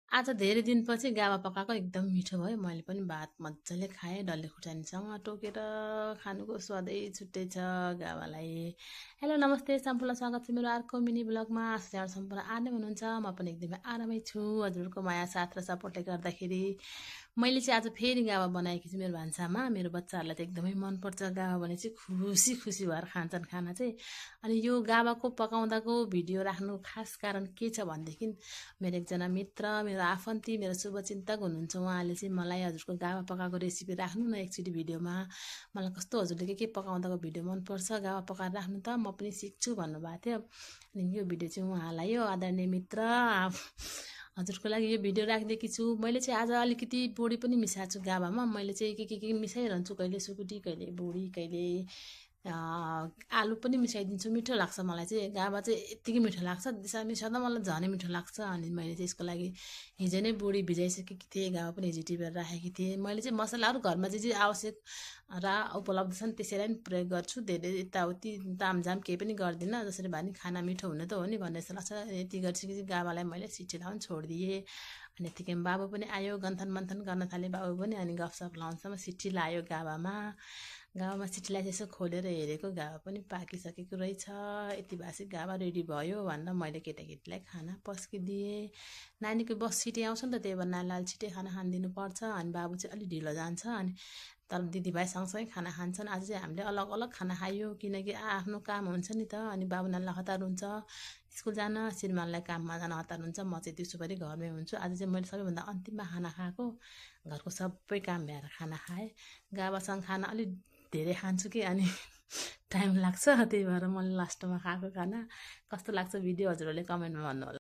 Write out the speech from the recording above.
आज धेरै दिनपछि गाबा पकाएको एकदम मिठो भयो। मैले पनि भात मजाले खाएँ, डल्ले खुर्सानीसँग टोकेर खानुको स्वादै छुट्टै छ गाबालाई। हेलो नमस्ते सम्पूर्ण स्वागत छ मेरो अर्को मिनी ब्लगमा। आशा सम्पूर्ण आरामै हुनुहुन्छ। म पनि एकदमै आरामै छु। हजुरको माया साथ र सपोर्टले गर्दाखेरि मैले चाहिँ आज फेरि गाबा बनाएकी छु मेरो भान्सामा। मेरो बच्चाहरूलाई त एकदमै मनपर्छ गाबा भने चाहिँ खुसी खुसी भएर खान्छन् खाना चाहिँ। अनि यो गाबाको पकाउँदाको भिडियो राख्नु खास कारण के छ भनेदेखि मेरो एकजना मित्र, मेरो आफन्ती, मेरो शुभचिन्तक हुनुहुन्छ। उहाँले चाहिँ मलाई हजुरको गाबा पकाएको रेसिपी राख्नु न एकचोटि भिडियोमा। मलाई कस्तो हजुरले के पकाउँदाको भिडियो मनपर्छ, गाबा पकाएर राख्नु त, म पनि सिक्छु भन्नुभएको थियो। अनि यो भिडियो चाहिँ उहाँलाई हो आदरणीय मित्र हजुरको लागि यो भिडियो राखिदिएकी छु। मैले चाहिँ आज अलिकति बोडी पनि मिसाएको छु गाबामा। मैले चाहिँ के मिसाइरहन्छु, कहिले सुकुटी, कहिले बोडी, कहिले आलु पनि मिसाइदिन्छु। मिठो लाग्छ मलाई चाहिँ गाबा चाहिँ यत्तिकै मिठो लाग्छ, मिसाउँदा मलाई झनै मिठो लाग्छ। अनि मैले चाहिँ यसको लागि हिजो नै बोडी भिजाइसकेकी थिएँ, गाबा पनि हिजो टिपेर राखेकी थिएँ। मैले चाहिँ मसलाहरू घरमा जे जे आवश्यक र उपलब्ध छन् त्यसैलाई पनि प्रयोग गर्छु। धेरै यताउति तामझाम केही पनि गर्दिनँ। जसरी भए नि खाना मिठो हुने त हो नि भन्ने जस्तो लाग्छ। यति गरिसकेपछि गाबालाई मैले सिटी लाउनु छोडिदिएँ। अनि यतिकैमा बाबु पनि आयो, गन्थन मन्थन गर्न थाले बाबु पनि। अनि गफसफ लाउनुसम्म सिटी लायो गाबामा। गाबामा सिटी लगाएपछि यसो खोलेर हेरेको गाबा पनि पाकिसकेको रहेछ। यति भाषी गाबा रेडी भयो भनेर मैले केटाकेटीलाई खाना पस्किदिएँ। नानीको बस छिटै आउँछ नि त, त्यही भएर नानीलाई छिटै खाना खानिदिनु पर्छ। अनि बाबु चाहिँ अलिक ढिलो जान्छ। अनि तर दिदीभाइ सँगसँगै खाना खान्छन्। आज चाहिँ हामीले अलग अलग खाना खायो किनकि आफ्नो काम हुन्छ नि त। अनि बाबु नानीलाई हतार हुन्छ स्कुल जान, श्रीमानलाई काममा जान हतार हुन्छ। म चाहिँ दिउँसोभरि घरमै हुन्छु। आज चाहिँ मैले सबैभन्दा अन्तिममा खाना खाएको, घरको सबै काम भ्याएर खाना खाएँ। गाबासँग खाना अलिक धेरै खान्छु कि अनि टाइम लाग्छ, त्यही भएर मैले लास्टमा खाएको खाना। कस्तो लाग्छ भिडियो हजुरहरूले कमेन्टमा भन्नुहोला।